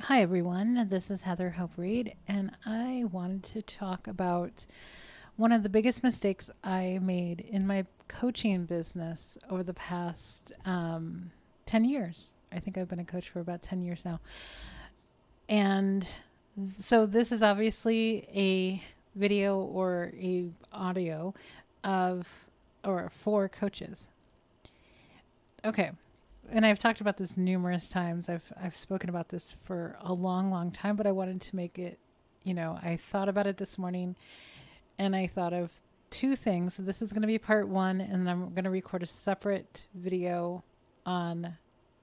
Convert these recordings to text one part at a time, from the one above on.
Hi, everyone. This is Heather Hope Reed, and I wanted to talk about one of the biggest mistakes I made in my coaching business over the past 10 years. I think I've been a coach for about 10 years now. And so this is obviously a video or a audio of or for coaches. Okay. And I've talked about this numerous times. I've spoken about this for a long, long time, but I wanted to make it, I thought about it this morning and I thought of two things. So this is going to be part one, and then I'm going to record a separate video on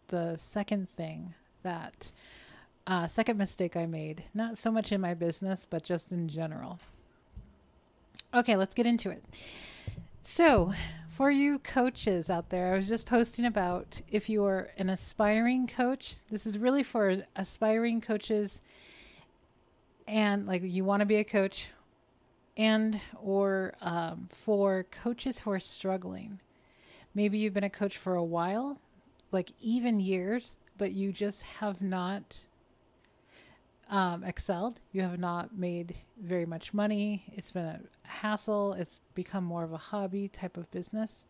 the second thing that second mistake I made, not so much in my business, but just in general. Okay, let's get into it. So, for you coaches out there, I was just posting about if you're an aspiring coach, this is really for aspiring coaches and like you want to be a coach, and or for coaches who are struggling. Maybe you've been a coach for a while, like even years, but you just have not excelled. You have not made very much money. It's been a hassle. It's become more of a hobby type of business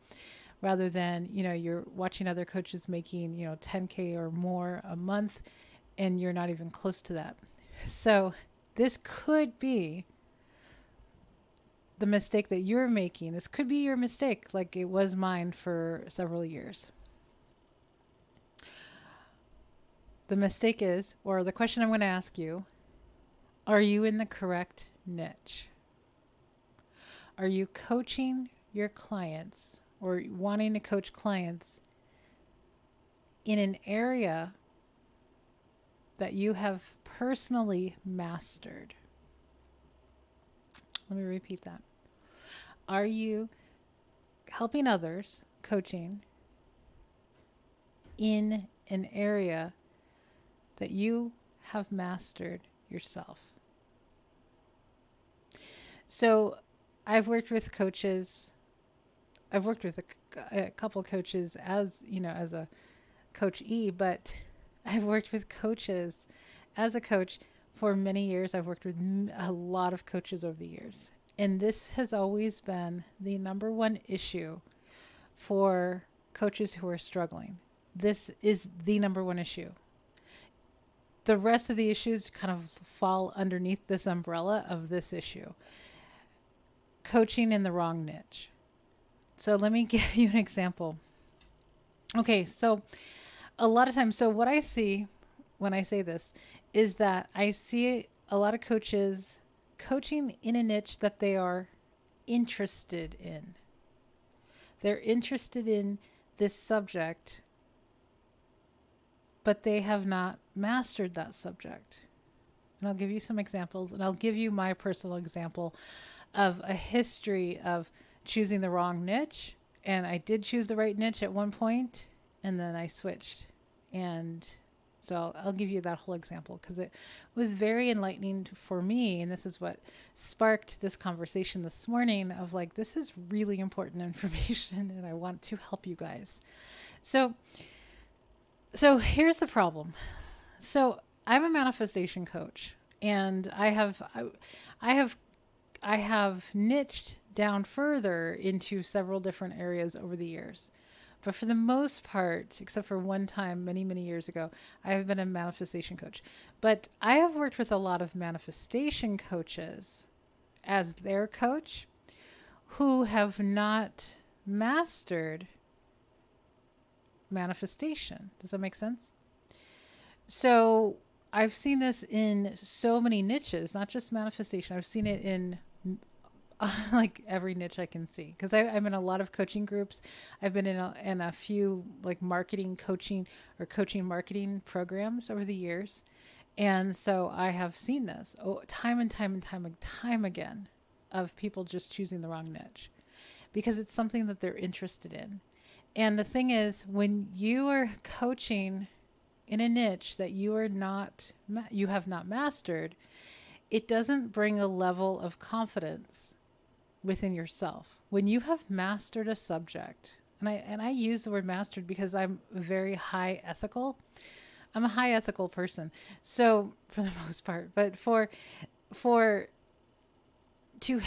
rather than, you're watching other coaches making, 10K or more a month and you're not even close to that. So this could be the mistake that you're making. This could be your mistake, like it was mine for several years. The mistake is, or the question I'm going to ask you, are you in the correct niche? Are you coaching your clients or wanting to coach clients in an area that you have personally mastered? Let me repeat that. Are you helping others, coaching, in an area that you have mastered yourself? So I've worked with coaches. I've worked with a couple coaches as a coach E, but I've worked with coaches as a coach for many years. I've worked with a lot of coaches over the years. And this has always been the number one issue for coaches who are struggling. This is the number one issue. The rest of the issues kind of fall underneath this umbrella of this issue. Coaching in the wrong niche. So let me give you an example. Okay, so a lot of times, so what I see when I say this is that I see a lot of coaches coaching in a niche that they are interested in. They're interested in this subject, but they have not mastered that subject. And I'll give you some examples, and I'll give you my personal example of a history of choosing the wrong niche. And I did choose the right niche at one point, and then I switched. And so I'll give you that whole example because it was very enlightening for me. And this is what sparked this conversation this morning of like, this is really important information and I want to help you guys. So, so here's the problem. So I'm a manifestation coach and I have niched down further into several different areas over the years. But for the most part, except for one time many, many years ago, I have been a manifestation coach. But I have worked with a lot of manifestation coaches as their coach who have not mastered manifestation. Does that make sense? So I've seen this in so many niches, not just manifestation. I've seen it in like every niche I can see because I'm in a lot of coaching groups. I've been in a few like marketing coaching or coaching marketing programs over the years. And so I have seen this time and time and time and time again of people just choosing the wrong niche because it's something that they're interested in. And the thing is, when you are coaching in a niche that you have not mastered, it doesn't bring a level of confidence within yourself. When you have mastered a subject, and I use the word mastered because I'm very high ethical I'm a high ethical person. So for the most part, but for to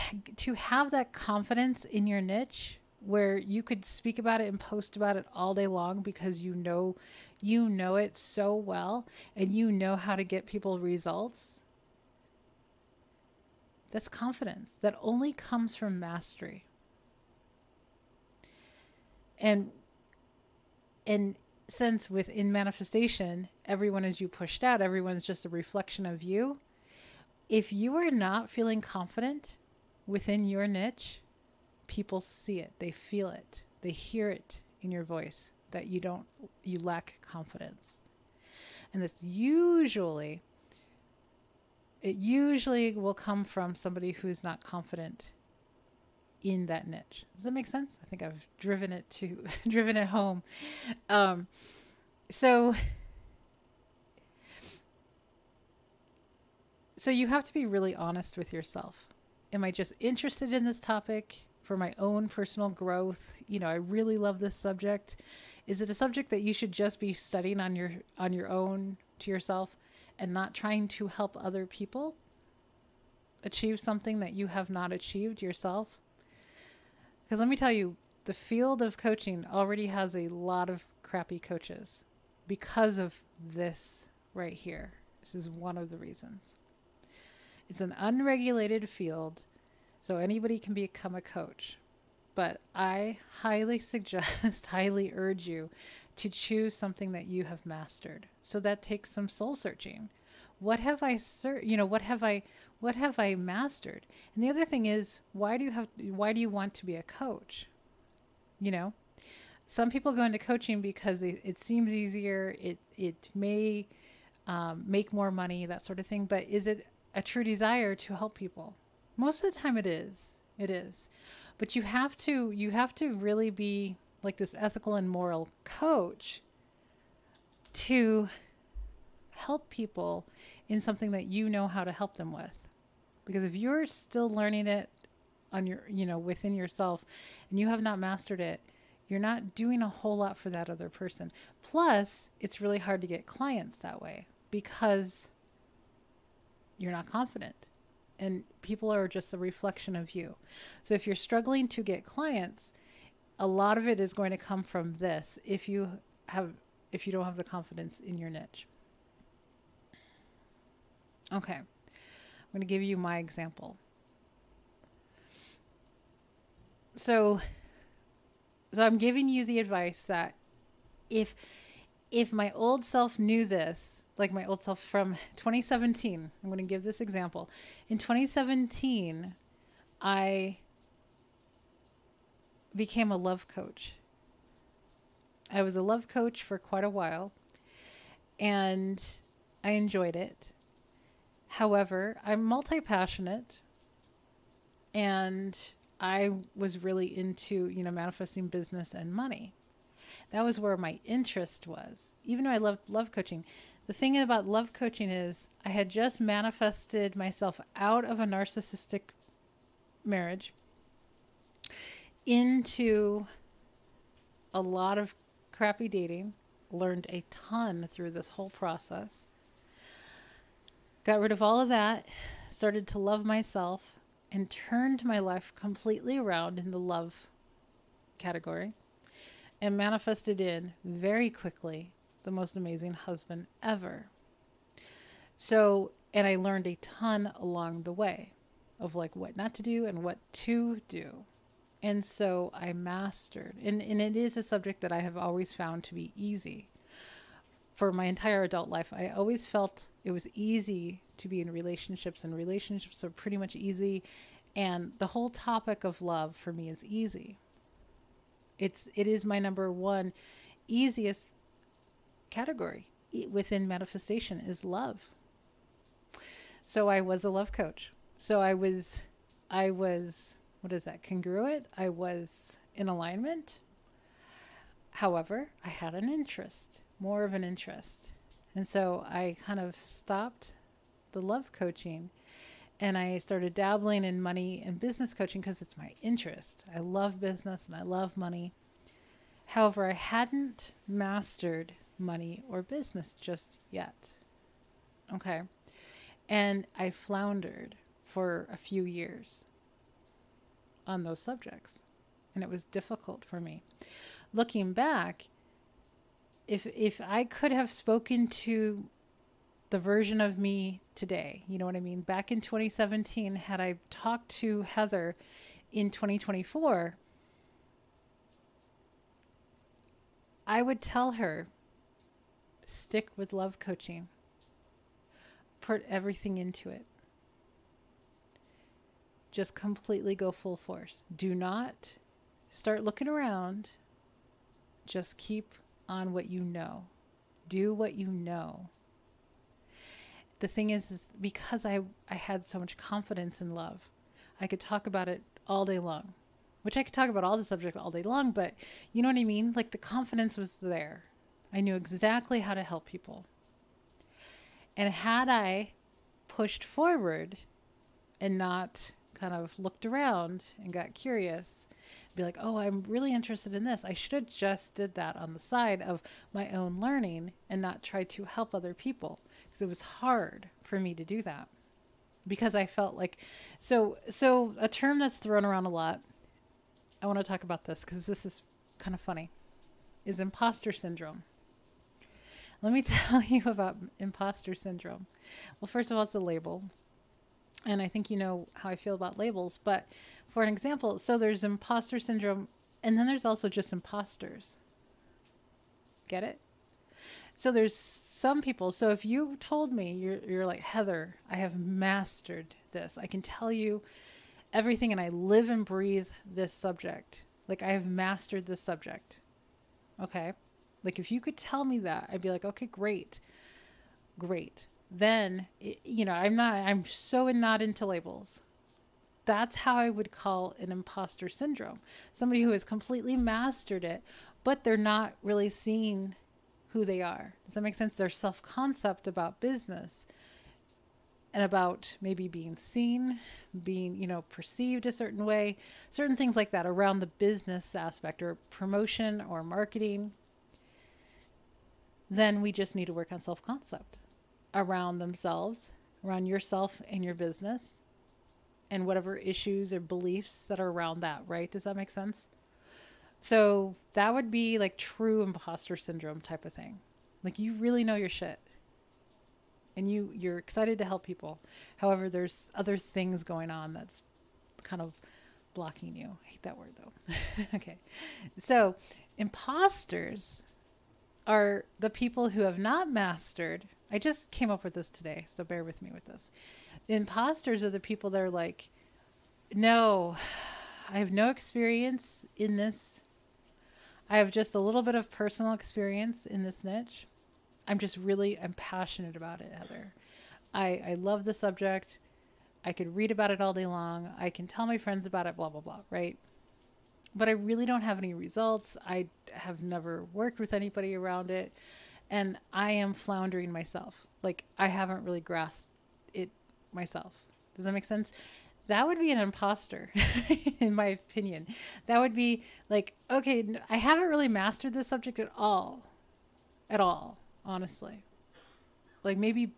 have that confidence in your niche where you could speak about it and post about it all day long because you know it so well and you know how to get people results. That's confidence that only comes from mastery. And and since within manifestation, everyone is you pushed out, everyone's just a reflection of you. If you are not feeling confident within your niche, people see it, they feel it, they hear it in your voice that you lack confidence. And it usually will come from somebody who's not confident in that niche. Does that make sense? I think I've driven it home. So you have to be really honest with yourself. Am I just interested in this topic for my own personal growth? I really love this subject. Is it a subject that you should just be studying on your own to yourself and not trying to help other people achieve something that you have not achieved yourself? Because let me tell you, the field of coaching already has a lot of crappy coaches because of this right here. This is one of the reasons. It's an unregulated field, so anybody can become a coach. But I highly suggest, highly urge you to choose something that you have mastered. So that takes some soul searching. What have I what have I mastered? And the other thing is, why do you want to be a coach? Some people go into coaching because it seems easier. It may make more money, that sort of thing. But is it a true desire to help people? Most of the time it is. It is. But you have to really be like this ethical and moral coach to help people in something that you know how to help them with. Because if you're still learning it on your, within yourself and you have not mastered it, you're not doing a whole lot for that other person. Plus, it's really hard to get clients that way because you're not confident. And people are just a reflection of you. So if you're struggling to get clients, a lot of it is going to come from this if you don't have the confidence in your niche. Okay. I'm going to give you my example. So I'm giving you the advice that if my old self knew this, like my old self from 2017, I'm going to give this example. In 2017, I became a love coach. I was a love coach for quite a while, and I enjoyed it. However, I'm multi-passionate, and I was really into, manifesting business and money. That was where my interest was. Even though I loved love coaching, the thing about love coaching is I had just manifested myself out of a narcissistic marriage into a lot of crappy dating, learned a ton through this whole process, got rid of all of that, started to love myself, and turned my life completely around in the love category and manifested in very quickly the most amazing husband ever. So, and I learned a ton along the way of like what not to do and what to do. And so I mastered, and it is a subject that I have always found to be easy. For my entire adult life, I always felt it was easy to be in relationships, and relationships are pretty much easy. And the whole topic of love for me is easy. It is my number one easiest category within manifestation is love. So I was a love coach. So I was, what is that? Congruent. I was in alignment. However, I had an interest, more of an interest. And so I kind of stopped the love coaching and I started dabbling in money and business coaching because it's my interest. I love business and I love money. However, I hadn't mastered money, or business just yet. Okay. And I floundered for a few years on those subjects. And it was difficult for me. Looking back, if I could have spoken to the version of me today, you know what I mean? Back in 2017, had I talked to Heather in 2024, I would tell her, stick with love coaching. Put everything into it. Just completely go full force. Do not start looking around. Just keep on what you know. Do what you know. The thing is because I had so much confidence in love, I could talk about it all day long, which I could talk about all the subject all day long, but you know what I mean? Like the confidence was there. I knew exactly how to help people. And had I pushed forward and not kind of looked around and got curious, be like, oh, I'm really interested in this. I should have just did that on the side of my own learning and not tried to help other people, because it was hard for me to do that because I felt like, so a term that's thrown around a lot, I want to talk about this because this is kind of funny, is imposter syndrome. Let me tell you about imposter syndrome. Well, first of all, it's a label. And I think you know how I feel about labels. But for an example, so there's imposter syndrome, and then there's also just imposters. Get it? So there's some people. So if you told me, you're like, Heather, I have mastered this. I can tell you everything, and I live and breathe this subject. Like I have mastered this subject. Okay? Like if you could tell me that, I'd be like, okay, great. Then, you know, I'm so not into labels. That's how I would call an imposter syndrome. Somebody who has completely mastered it, but they're not really seeing who they are. Does that make sense? Their self-concept about business and about maybe being seen, being, you know, perceived a certain way, certain things like that around the business aspect or promotion or marketing. Then we just need to work on self-concept around themselves, around yourself and your business, and whatever issues or beliefs that are around that, right? Does that make sense? So that would be like true imposter syndrome type of thing. Like you really know your shit and you're excited to help people. However, there's other things going on that's kind of blocking you. I hate that word though. Okay. So imposters are the people who have not mastered. I just came up with this today, so bear with me with this. The imposters are the people that are like, no, I have no experience in this. I have just a little bit of personal experience in this niche. I'm passionate about it, Heather. I love the subject. I could read about it all day long. I can tell my friends about it, blah, blah, blah, right? But I really don't have any results. I have never worked with anybody around it. And I am floundering myself. Like I haven't really grasped it myself. Does that make sense? That would be an imposter, in my opinion. That would be like, okay, I haven't really mastered this subject at all, honestly. Like maybe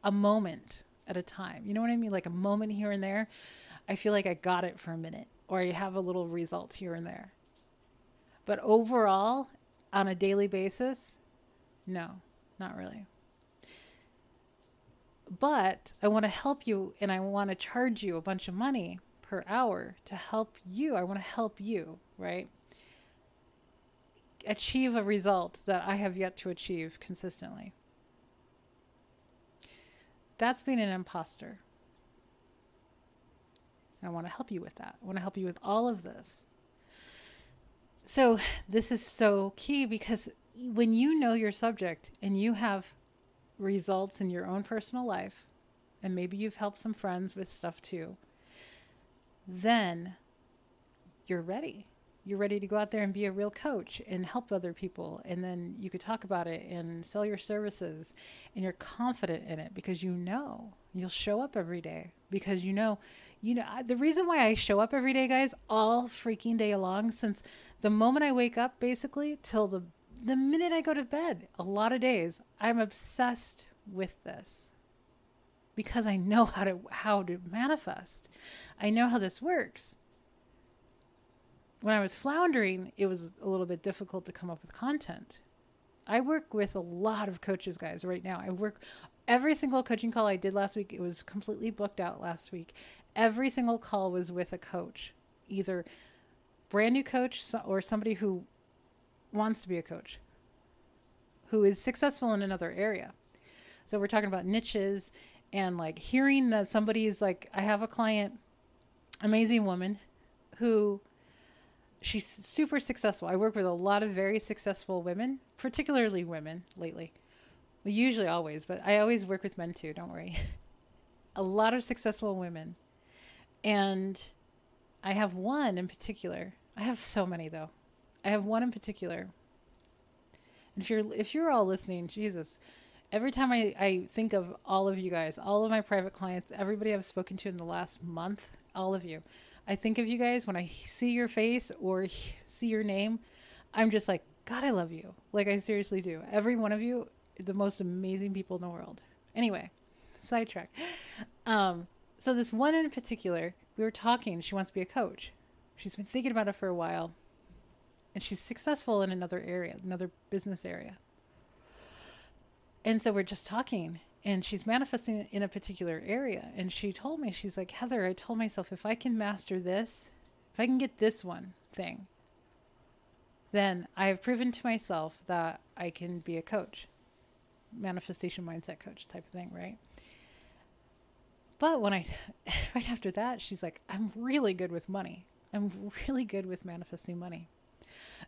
a moment at a time. You know what I mean? Like a moment here and there. I feel like I got it for a minute, or you have a little result here and there. But overall, on a daily basis, no, not really. But I want to help you, and I want to charge you a bunch of money per hour to help you. I want to help you, right? Achieve a result that I have yet to achieve consistently. That's being an imposter. And I want to help you with that. I want to help you with all of this. So this is so key, because when you know your subject and you have results in your own personal life, and maybe you've helped some friends with stuff too, then you're ready. You're ready to go out there and be a real coach and help other people. And then you could talk about it and sell your services, and you're confident in it because you know you'll show up every day, because you know, the reason why I show up every day, guys, all freaking day long, since the moment I wake up basically till the minute I go to bed, a lot of days, I'm obsessed with this because I know how to manifest. I know how this works. When I was floundering, it was a little bit difficult to come up with content. I work with a lot of coaches, guys, right now. I work every single coaching call I did last week. It was completely booked out last week. Every single call was with a coach, either brand new coach or somebody who wants to be a coach, who is successful in another area. So we're talking about niches and like hearing that somebody's like, I have a client, amazing woman, who she's super successful. I work with a lot of very successful women, particularly women lately. Well, usually always, but I always work with men too, don't worry. A lot of successful women. And I have one in particular. I have so many though. I have one in particular. And if you're all listening, Jesus, every time I think of all of you guys, all of my private clients, everybody I've spoken to in the last month, all of you, I think of you guys when I see your face or see your name. I'm just like, God, I love you. Like I seriously do. Every one of you, the most amazing people in the world. Anyway, sidetrack. So this one in particular, we were talking. She wants to be a coach. She's been thinking about it for a while. And she's successful in another area, another business area. And so we're just talking. And she's manifesting in a particular area. And she told me, she's like, Heather, I told myself, if I can master this, if I can get this one thing, then I have proven to myself that I can be a coach, manifestation mindset coach type of thing, right? But when right after that, she's like, I'm really good with money. I'm really good with manifesting money.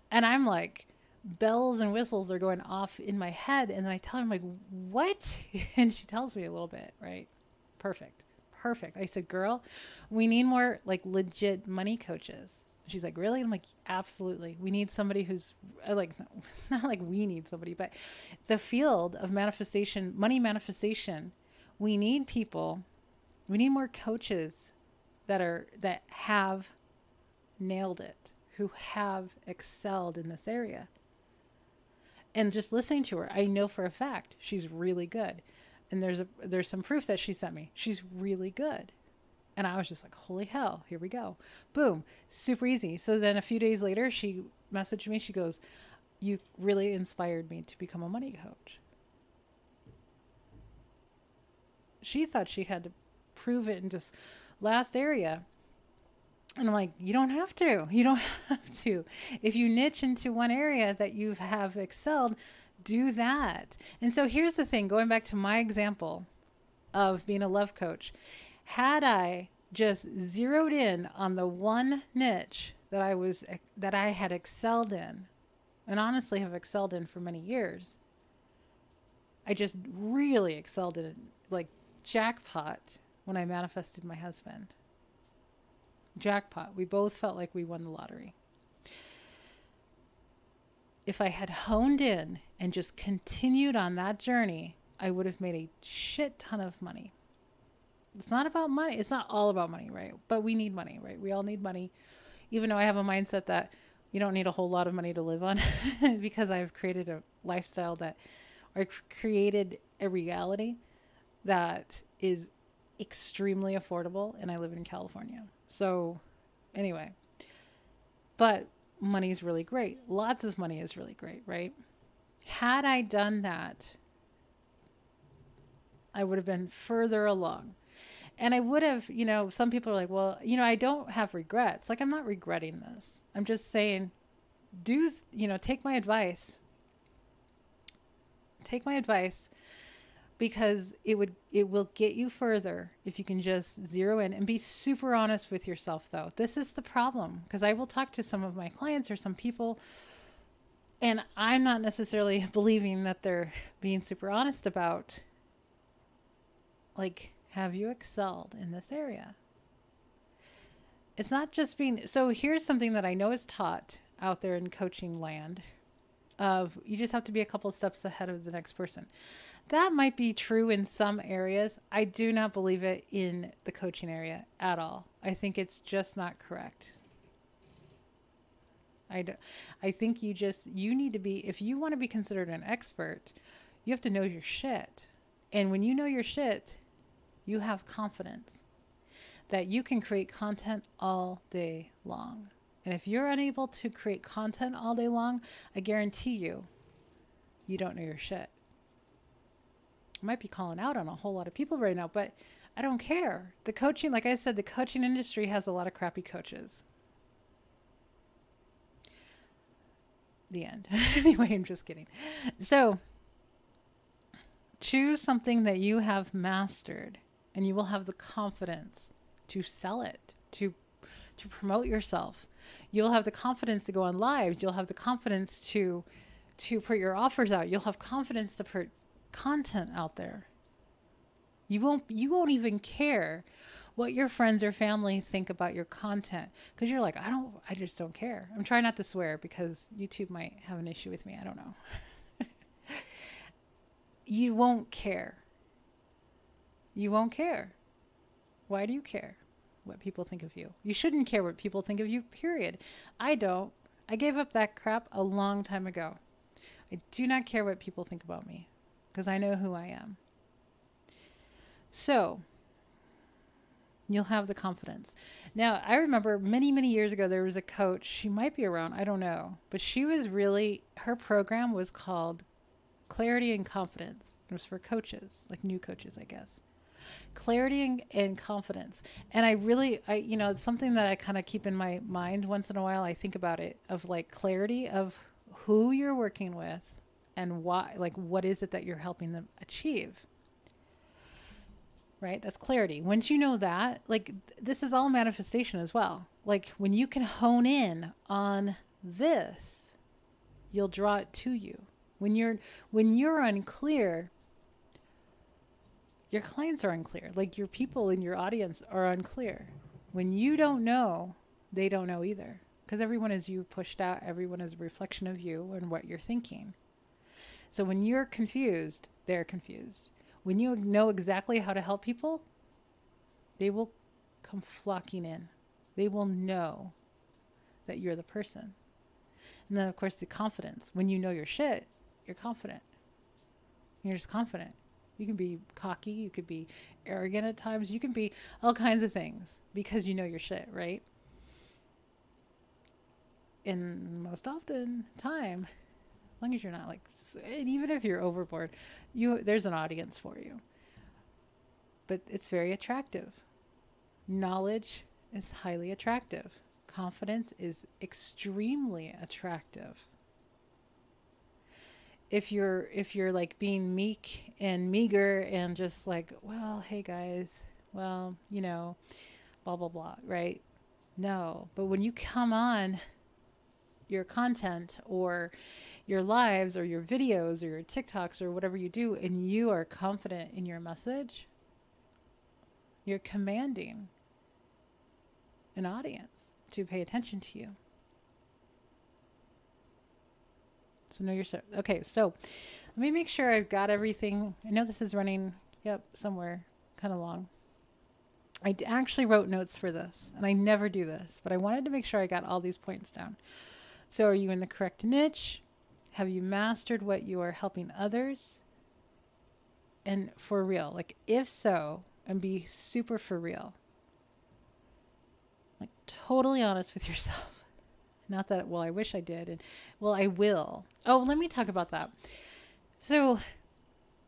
And I'm like, bells and whistles are going off in my head. And then I tell her, I'm like, what? And she tells me a little bit, right? Perfect. I said, girl, we need more like legit money coaches. She's like, really? I'm like, absolutely. We need somebody who's like, not like we need somebody, but the field of manifestation, money manifestation, we need people, we need more coaches that have nailed it, who have excelled in this area. And just listening to her, I know for a fact she's really good. And there's some proof that she sent me. She's really good. And I was just like, holy hell, here we go. Boom, super easy. So then a few days later, she messaged me. She goes, you really inspired me to become a money coach. She thought she had to prove it in this last area. And I'm like, you don't have to. You don't have to. If you niche into one area that you have excelled, do that. And so here's the thing, going back to my example of being a love coach. Had I just zeroed in on the one niche that I had excelled in, and honestly have excelled in for many years, I just really excelled in it, like jackpot, when I manifested my husband. Jackpot. We both felt like we won the lottery. If I had honed in and just continued on that journey, I would have made a shit ton of money. It's not about money. It's not all about money, right? But we need money, right? We all need money. Even though I have a mindset that you don't need a whole lot of money to live on because I've created a lifestyle or created a reality that is extremely affordable, and I live in California. So anyway, but money is really great. Lots of money is really great, right? Had I done that, I would have been further along. And I would have, some people are like, well, I don't have regrets. Like, I'm not regretting this. I'm just saying, take my advice. Take my advice, because it will get you further if you can just zero in and be super honest with yourself, though. This is the problem, because I will talk to some of my clients or some people, and I'm not necessarily believing that they're being super honest about, like, have you excelled in this area? It's not just so here's something that I know is taught out there in coaching land of you just have to be a couple steps ahead of the next person. That might be true in some areas. I do not believe it in the coaching area at all. I think it's just not correct. I think you need to be, if you want to be considered an expert, you have to know your shit. And when you know your shit, you have confidence that you can create content all day long. And if you're unable to create content all day long, I guarantee you don't know your shit. I might be calling out on a whole lot of people right now, but I don't care. The coaching, like I said, the coaching industry has a lot of crappy coaches. The end. Anyway, I'm just kidding. So choose something that you have mastered, and you will have the confidence to sell it, to promote yourself. You'll have the confidence to go on lives. You'll have the confidence to put your offers out. You'll have confidence to put content out there. You won't even care what your friends or family think about your content, because you're like, I just don't care. I'm trying not to swear because YouTube might have an issue with me. I don't know. You won't care. You won't care. Why do you care what people think of you? You shouldn't care what people think of you, period. I don't. I gave up that crap a long time ago. I do not care what people think about me because I know who I am. So you'll have the confidence. Now, I remember many, many years ago, there was a coach. She might be around. I don't know. But she was really, her program was called Clarity and Confidence. It was for coaches, like new coaches, I guess. Clarity and confidence. And it's something that I kind of keep in my mind once in a while. I think about it, of like clarity of who you're working with and why, like what is it that you're helping them achieve. Right? That's clarity. Once you know that, like this is all manifestation as well. Like when you can hone in on this, you'll draw it to you. When you're unclear, your clients are unclear. Like your people in your audience are unclear. When you don't know, they don't know either. Because everyone is you pushed out. Everyone is a reflection of you and what you're thinking. So when you're confused, they're confused. When you know exactly how to help people, they will come flocking in. They will know that you're the person. And then, of course, the confidence. When you know your shit, you're confident. You're just confident. You can be cocky. You could be arrogant at times. You can be all kinds of things because you know your shit, right? And most often time, as long as you're not like, and even if you're overboard, there's an audience for you. But it's very attractive. Knowledge is highly attractive. Confidence is extremely attractive. If you're like being meek and meager and just like, well, hey guys, well, blah, blah, blah, right? No. But when you come on your content or your lives or your videos or your TikToks or whatever you do, and you are confident in your message, you're commanding an audience to pay attention to you. So know yourself. Okay, so let me make sure I've got everything. I know this is running, somewhere kind of long. I actually wrote notes for this, and I never do this, but I wanted to make sure I got all these points down. So are you in the correct niche? Have you mastered what you are helping others? And for real, like if so, and be super for real. Like totally honest with yourself. Not that, well, I wish I did. And well, I will. Oh, let me talk about that. So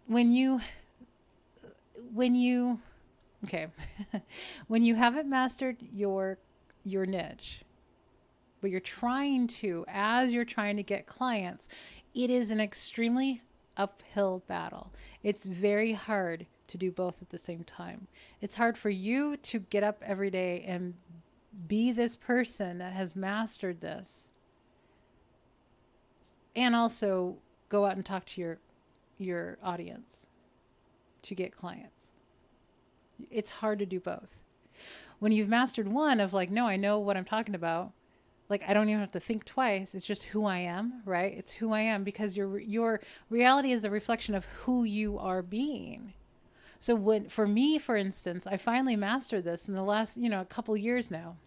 when you okay, when you haven't mastered your niche, but you're trying to, as you're trying to get clients, it is an extremely uphill battle. It's very hard to do both at the same time. It's hard for you to get up every day and be this person that has mastered this, and also go out and talk to your audience to get clients. It's hard to do both. When you've mastered one of like, no, I know what I'm talking about. Like, I don't even have to think twice. It's just who I am, right? It's who I am, because your reality is a reflection of who you are being. So for me, for instance, I finally mastered this in the last, a couple years now.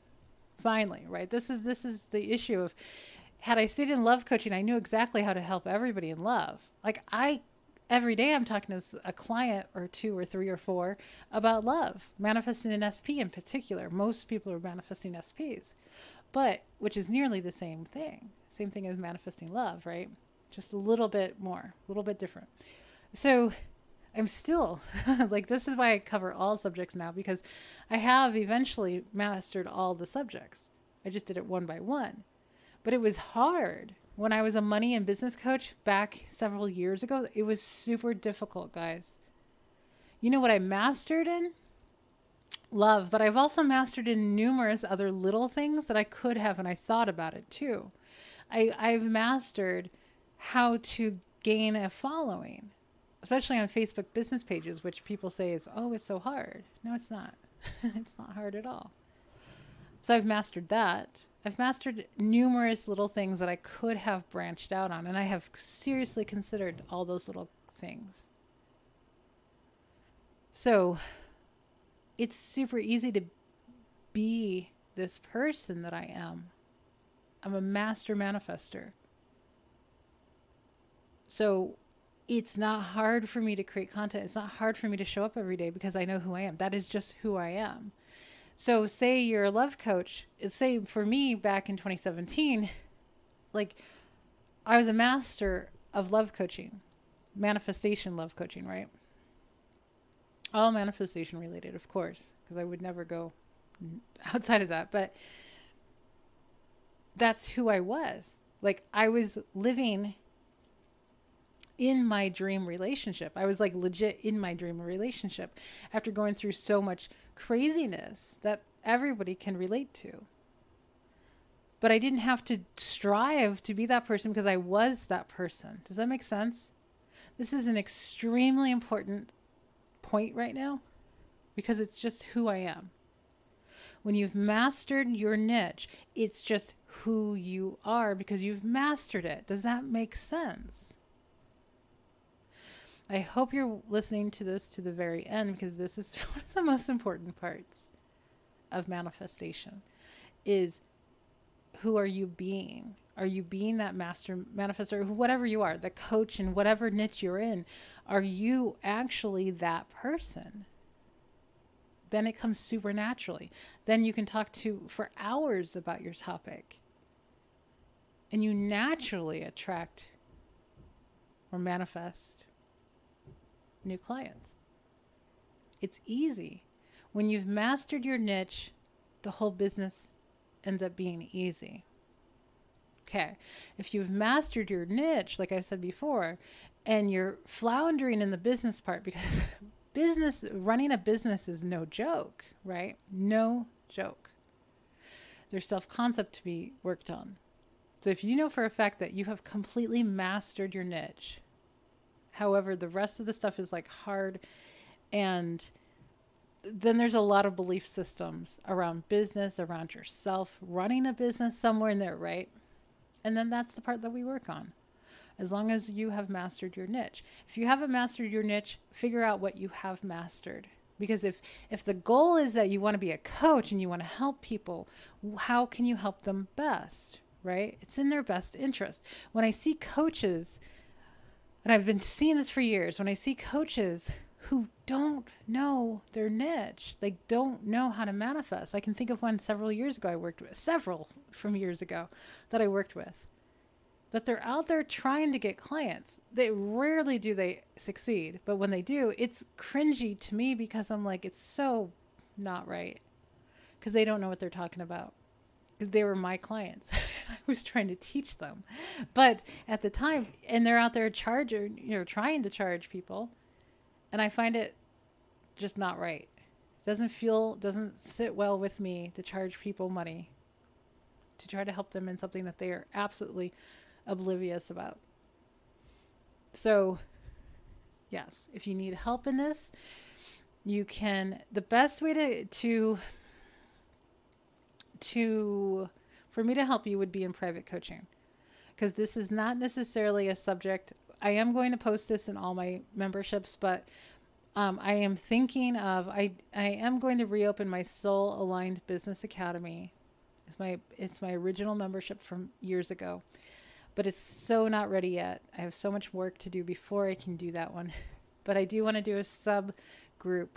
Finally, right? This is the issue of, had I stayed in love coaching, I knew exactly how to help everybody in love. Like every day I'm talking to a client or two or three or four about love, manifesting an SP in particular. Most people are manifesting SPs, but which is nearly the same thing as manifesting love, right? Just a little bit more, a little bit different. So I'm still like, this is why I cover all subjects now, because I have eventually mastered all the subjects. I just did it one by one. But it was hard. When I was a money and business coach back several years ago, it was super difficult, guys. You know what I mastered in? Love. But I've also mastered in numerous other little things that I could have, and I thought about it too. I've mastered how to gain a following, especially on Facebook business pages, which people say is, oh, it's so hard. No, it's not. It's not hard at all. So I've mastered that. I've mastered numerous little things that I could have branched out on, and I have seriously considered all those little things. So it's super easy to be this person that I am. I'm a master manifester. So it's not hard for me to create content. It's not hard for me to show up every day because I know who I am. That is just who I am. So say you're a love coach. Say for me back in 2017, like I was a master of love coaching, manifestation love coaching, right? All manifestation related, of course, because I would never go outside of that. But that's who I was. Like I was living in my dream relationship. I was like legit in my dream relationship after going through so much craziness that everybody can relate to. But I didn't have to strive to be that person because I was that person. Does that make sense? This is an extremely important point right now because it's just who I am. When you've mastered your niche, it's just who you are because you've mastered it. Does that make sense? I hope you're listening to this to the very end because this is one of the most important parts of manifestation is who are you being? Are you being that master manifestor, whatever you are, the coach in whatever niche you're in? Are you actually that person? Then it comes super naturally. Then you can talk for hours about your topic. And you naturally attract or manifest new clients. It's easy. When you've mastered your niche, the whole business ends up being easy. Okay. If you've mastered your niche, like I said before, and you're floundering in the business part, because running a business is no joke, right? No joke. There's self-concept to be worked on. So if you know for a fact that you have completely mastered your niche, however, the rest of the stuff is like hard, and then there's a lot of belief systems around business, around yourself, running a business somewhere in there, right? And then that's the part that we work on. As long as you have mastered your niche. If you haven't mastered your niche, figure out what you have mastered. Because if the goal is that you want to be a coach and you want to help people, how can you help them best, right? It's in their best interest. When I see coaches, and I've been seeing this for years, when I see coaches who don't know their niche, they don't know how to manifest. I can think of one several years ago several from years ago that I worked with, that they're out there trying to get clients. They rarely do they succeed, but when they do, it's cringy to me because I'm like, it's so not right because they don't know what they're talking about. Because they were my clients. I was trying to teach them. But at the time, and they're out there trying to charge people. And I find it just not right. Doesn't sit well with me to charge people money to try to help them in something that they are absolutely oblivious about. So, yes, if you need help in this, you can, the best way for me to help you would be in private coaching, because this is not necessarily a subject. I am going to post this in all my memberships, but I am thinking of, I am going to reopen my Soul Aligned Business Academy It's my original membership from years ago, but it's so not ready yet. I have so much work to do before I can do that one. But I do want to do a subgroup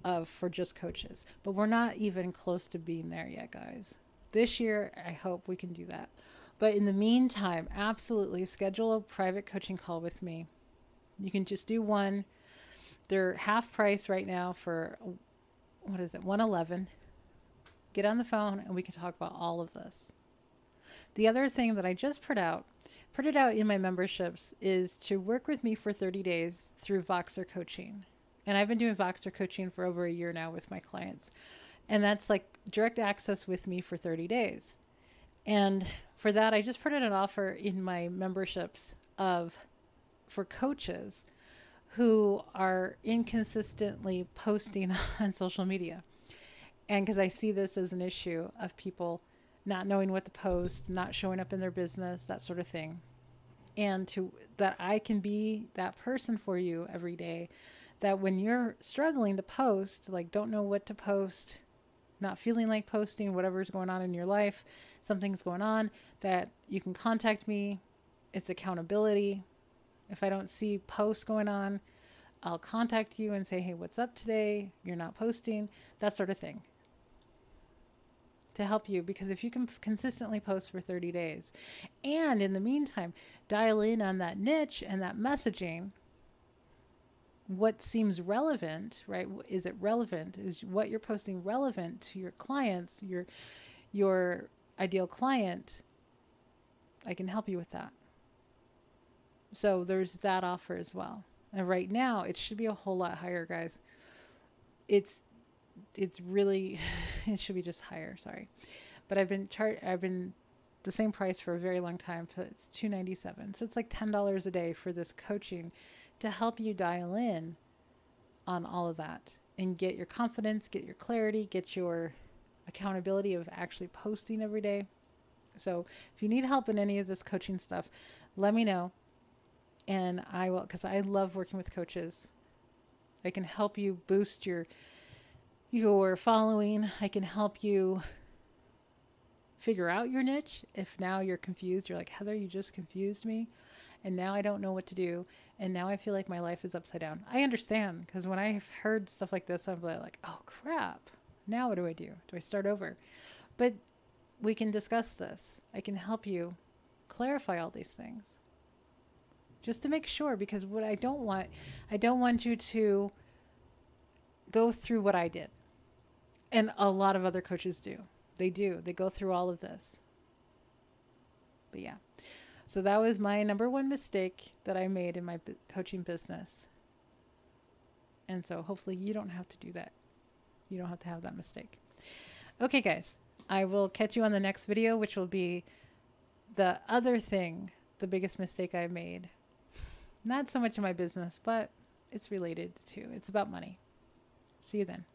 of for just coaches. But we're not even close to being there yet, guys. This year, I hope we can do that. But in the meantime, absolutely schedule a private coaching call with me. You can just do one. They're half price right now for, what is it, 111. Get on the phone and we can talk about all of this. The other thing that I just put out in my memberships is to work with me for 30 days through Voxer coaching. And I've been doing Voxer coaching for over a year now with my clients. And that's like direct access with me for 30 days. And for that, I just put out an offer in my memberships for coaches who are inconsistently posting on social media. And because I see this as an issue of people not knowing what to post, not showing up in their business, that sort of thing. And that I can be that person for you every day, that when you're struggling to post, like don't know what to post, not feeling like posting, whatever's going on in your life, something's going on, that you can contact me. It's accountability. If I don't see posts going on, I'll contact you and say, hey, what's up today? You're not posting, that sort of thing. To help you, because if you can consistently post for 30 days and in the meantime dial in on that niche and that messaging, what seems relevant, right? Is it relevant? Is what you're posting relevant to your clients, your ideal client? I can help you with that. So there's that offer as well. And right now it should be a whole lot higher, guys. It's really, it should be just higher, sorry. But I've been the same price for a very long time. So it's $297. So it's like $10 a day for this coaching to help you dial in on all of that and get your confidence, get your clarity, get your accountability of actually posting every day. So if you need help in any of this coaching stuff, let me know. And I will, because I love working with coaches. I can help you boost your following. I can help you figure out your niche. If now you're confused, you're like, Heather, you just confused me. And now I don't know what to do. And now I feel like my life is upside down. I understand, because when I've heard stuff like this, I'm like, oh crap. Now what do I do? Do I start over? But we can discuss this. I can help you clarify all these things. Just to make sure, because what I don't want you to go through what I did. And a lot of other coaches do. They go through all of this. But yeah. So that was my number one mistake that I made in my coaching business. And so hopefully you don't have to do that. You don't have to have that mistake. Okay, guys. I will catch you on the next video, which will be the other thing, the biggest mistake I made. Not so much in my business, but it's related to. It's about money. See you then.